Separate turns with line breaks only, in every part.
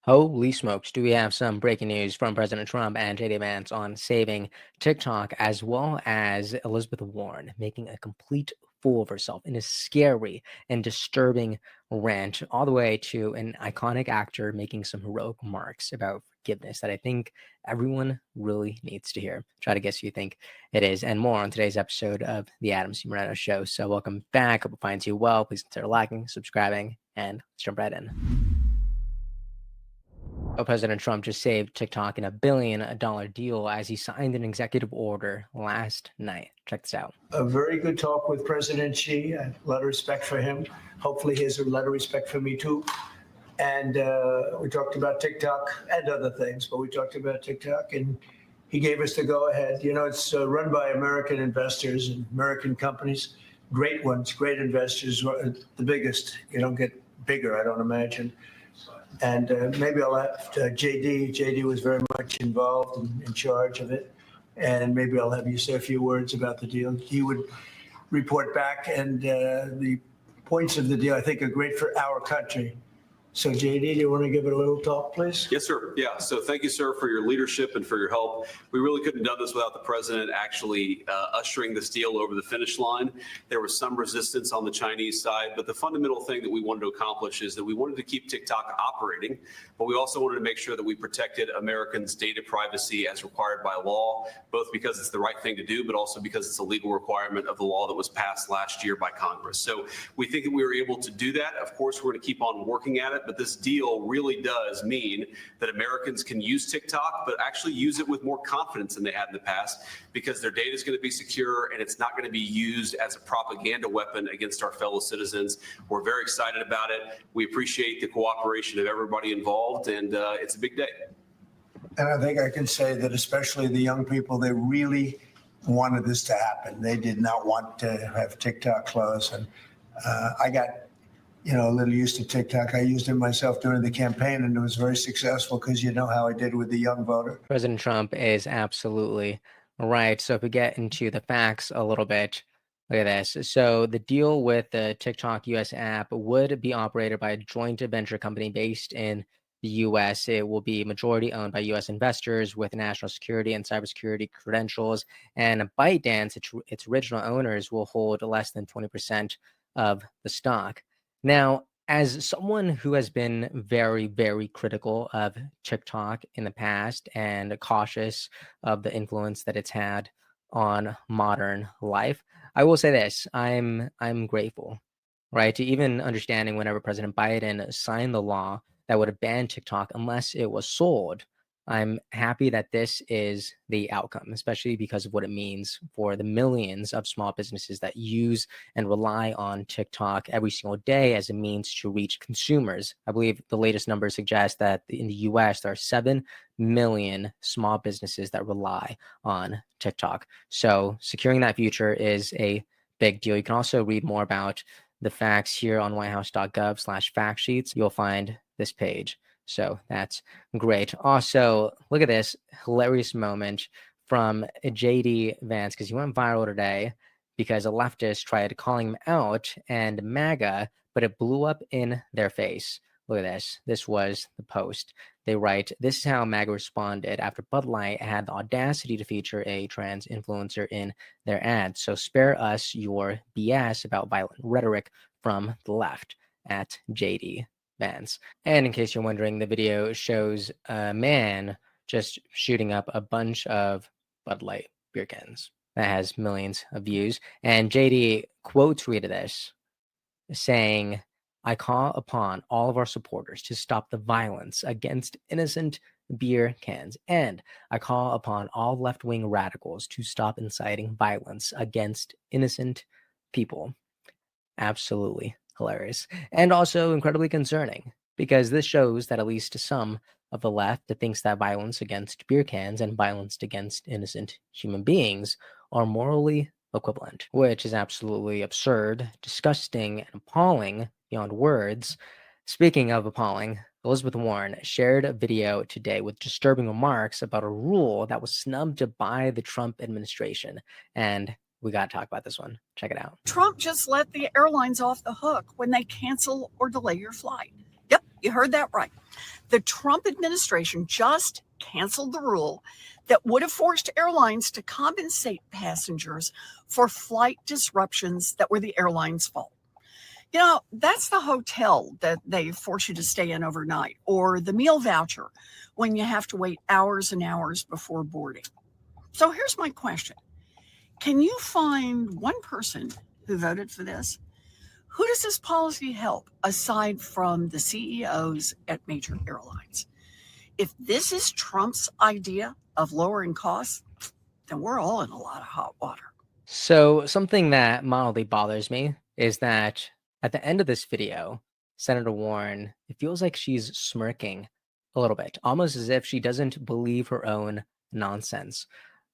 Holy smokes, do we have some breaking news from President Trump and JD Vance on saving TikTok, as well as Elizabeth Warren making a complete fool of herself in a scary and disturbing rant, all the way to an iconic actor making some heroic remarks about forgiveness that I think everyone really needs to hear. Try to guess who you think it is, and more on today's episode of the Moreno Show. So welcome back. Hope it finds you well. Please consider liking, subscribing, and let's jump right in. President Trump just saved TikTok in $1 billion deal as he signed an executive order last night. Check this out.
A very good talk with President Xi. A lot of respect for him. Hopefully he has a lot of respect for me too. And we talked about TikTok and other things, but we talked about TikTok and he gave us the go ahead. You know, it's run by American investors and American companies, great ones, great investors, the biggest. You don't get bigger, I don't imagine. And maybe I'll have JD. JD was very much involved and in charge of it. And maybe I'll have you say a few words about the deal. He would report back, and the points of the deal, I think, are great for our country. So, JD, do you want to give it a little talk, please?
Yes, sir. Yeah. So thank you, sir, for your leadership and for your help. We really couldn't have done this without the president actually ushering this deal over the finish line. There was some resistance on the Chinese side, but the fundamental thing that we wanted to accomplish is that we wanted to keep TikTok operating, but we also wanted to make sure that we protected Americans' data privacy as required by law, both because it's the right thing to do, but also because it's a legal requirement of the law that was passed last year by Congress. So we think that we were able to do that. Of course, we're going to keep on working at it. But this deal really does mean that Americans can use TikTok, but actually use it with more confidence than they had in the past, because their data is going to be secure and it's not going to be used as a propaganda weapon against our fellow citizens. We're very excited about it. We appreciate the cooperation of everybody involved, and it's a big day.
And I think I can say that especially the young people, they really wanted this to happen. They did not want to have TikTok close. And I got a little used to TikTok. I used it myself during the campaign, and it was very successful because you know how I did with the young voter.
President Trump is absolutely right. So if we get into the facts a little bit, look at this. So the deal with the TikTok US app would be operated by a joint venture company based in the US. It will be majority owned by US investors with national security and cybersecurity credentials. And ByteDance, its original owners, will hold less than 20% of the stock. Now, as someone who has been very, very critical of TikTok in the past and cautious of the influence that it's had on modern life, I will say this: I'm grateful, right, to even understanding whenever President Biden signed the law that would have banned TikTok unless it was sold. I'm happy that this is the outcome, especially because of what it means for the millions of small businesses that use and rely on TikTok every single day as a means to reach consumers. I believe the latest numbers suggest that in the US, there are 7 million small businesses that rely on TikTok. So securing that future is a big deal. You can also read more about the facts here on whitehouse.gov/fact sheets. You'll find this page. So that's great. Also, look at this hilarious moment from JD Vance, because he went viral today because a leftist tried calling him out and MAGA, but it blew up in their face. Look at this. This was the post. They write, "This is how MAGA responded after Bud Light had the audacity to feature a trans influencer in their ad. So spare us your BS about violent rhetoric from the left," at JD Vance. And in case you're wondering, the video shows a man just shooting up a bunch of Bud Light beer cans. That has millions of views. And JD quote tweeted this, saying, "I call upon all of our supporters to stop the violence against innocent beer cans. And I call upon all left-wing radicals to stop inciting violence against innocent people." Absolutely hilarious. And also incredibly concerning, because this shows that at least some of the left that thinks that violence against beer cans and violence against innocent human beings are morally equivalent, which is absolutely absurd, disgusting, and appalling beyond words. Speaking of appalling, Elizabeth Warren shared a video today with disturbing remarks about a rule that was snubbed by the Trump administration. And we got to talk about this one. Check it out.
Trump just let the airlines off the hook when they cancel or delay your flight. Yep, You heard that right. The Trump administration just canceled the rule that would have forced airlines to compensate passengers for flight disruptions that were the airline's fault. You know, that's the hotel that they force you to stay in overnight, or the meal voucher when you have to wait hours and hours before boarding. So here's my question. Can you find one person who voted for this? Who does this policy help aside from the CEOs at major airlines? If this is Trump's idea of lowering costs, then we're all in a lot of hot water.
So something that mildly bothers me is that at the end of this video, Senator Warren, it feels like she's smirking a little bit, almost as if she doesn't believe her own nonsense.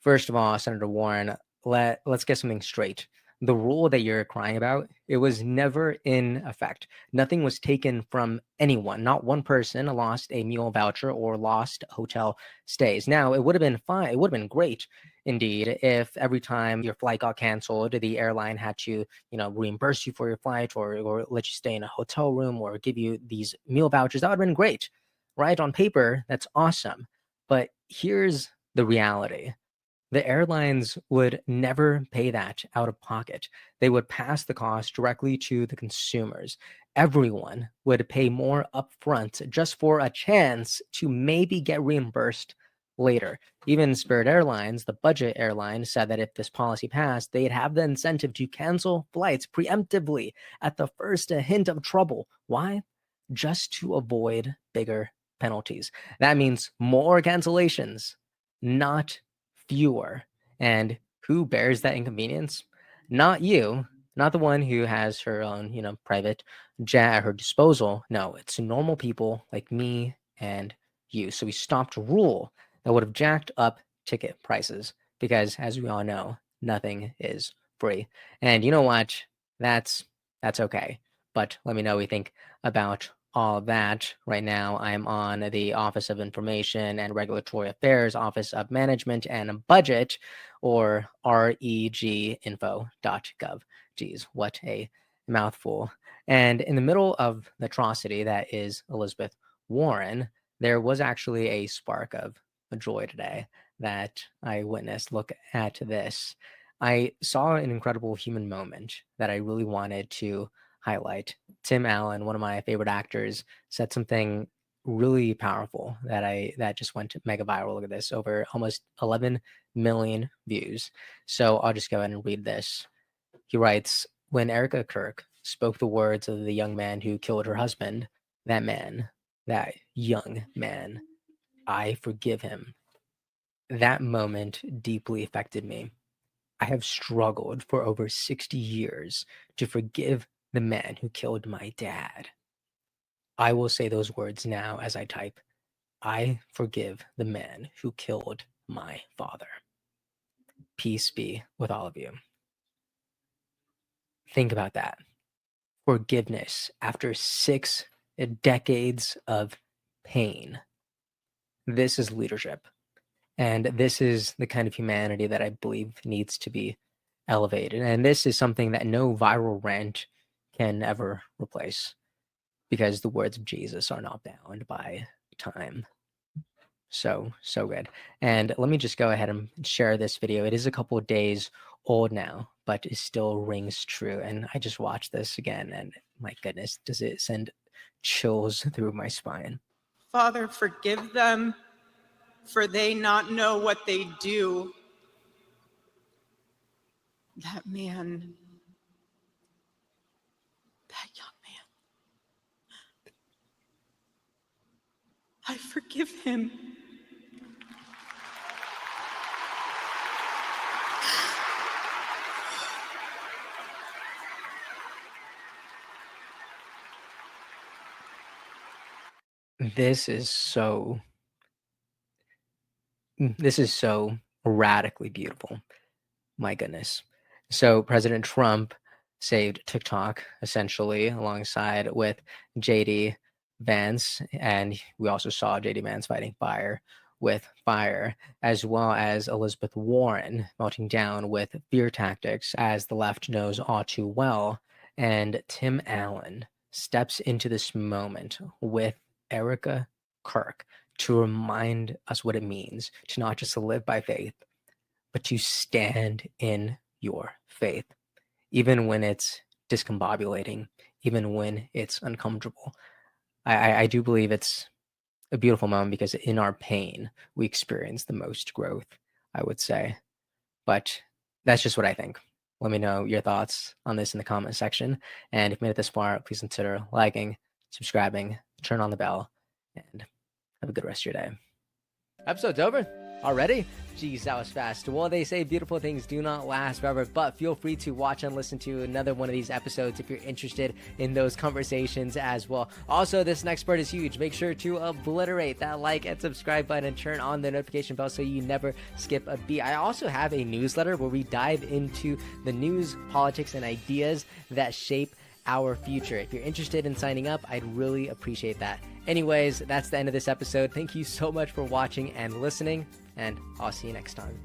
First of all, Senator Warren, let's get something straight. The rule that you're crying about, it was never in effect. Nothing was taken from anyone. Not one person lost a meal voucher or lost hotel stays. Now, it would have been fine. It would have been great indeed if every time your flight got canceled, the airline had to, reimburse you for your flight or let you stay in a hotel room or give you these meal vouchers. That would have been great, right? On paper, that's awesome. But here's the reality. The airlines would never pay that out of pocket. They would pass the cost directly to the consumers. Everyone would pay more upfront just for a chance to maybe get reimbursed later. Even Spirit Airlines, the budget airline, said that if this policy passed, they'd have the incentive to cancel flights preemptively at the first hint of trouble. Why? Just to avoid bigger penalties. That means more cancellations, not fewer. And who bears that inconvenience? Not you, not the one who has her own, private jet at her disposal. No, it's normal people like me and you. So we stopped a rule that would have jacked up ticket prices because, as we all know, nothing is free. And you know what? That's okay. But let me know what you think about all of that. Right now, I'm on the Office of Information and Regulatory Affairs, Office of Management and Budget, or reginfo.gov. Geez, what a mouthful. And in the middle of the atrocity that is Elizabeth Warren, there was actually a spark of joy today that I witnessed. Look at this. I saw an incredible human moment that I really wanted to highlight. Tim Allen, one of my favorite actors, said something really powerful that just went mega viral. Look at this, over almost 11 million views. So I'll just go ahead and read this. He writes, when Erica Kirk spoke the words of the young man who killed her husband, that young man, I forgive him. That moment deeply affected me. I have struggled for over 60 years to forgive the man who killed my dad. I will say those words now as I type. I forgive the man who killed my father. Peace be with all of you. Think about that. Forgiveness after 6 decades of pain. This is leadership. And this is the kind of humanity that I believe needs to be elevated. And this is something that no viral rant can ever replace, because the words of Jesus are not bound by time. So good. And let me just go ahead and share this video. It is a couple of days old now, but it still rings true. And I just watched this again, and my goodness, does it send chills through my spine.
Father, forgive them, for they not know what they do. That man, that young man, I forgive him.
This is so radically beautiful. My goodness. So President Trump saved TikTok essentially alongside with JD Vance, and we also saw JD Vance fighting fire with fire, as well as Elizabeth Warren melting down with fear tactics, as the left knows all too well, and Tim Allen steps into this moment with Erica Kirk to remind us what it means to not just live by faith, but to stand in your faith, even when it's discombobulating, even when it's uncomfortable. I do believe it's a beautiful moment because in our pain, we experience the most growth, I would say. But that's just what I think. Let me know your thoughts on this in the comment section. And if you made it this far, please consider liking, subscribing, turn on the bell, and have a good rest of your day. Episode's over already? Geez, that was fast. Well, they say beautiful things do not last forever, but feel free to watch and listen to another one of these episodes if you're interested in those conversations as well. Also, this next part is huge. Make sure to obliterate that like and subscribe button and turn on the notification bell so you never skip a beat. I also have a newsletter where we dive into the news, politics, and ideas that shape our future. If you're interested in signing up, I'd really appreciate that. Anyways, that's the end of this episode. Thank you so much for watching and listening, and I'll see you next time.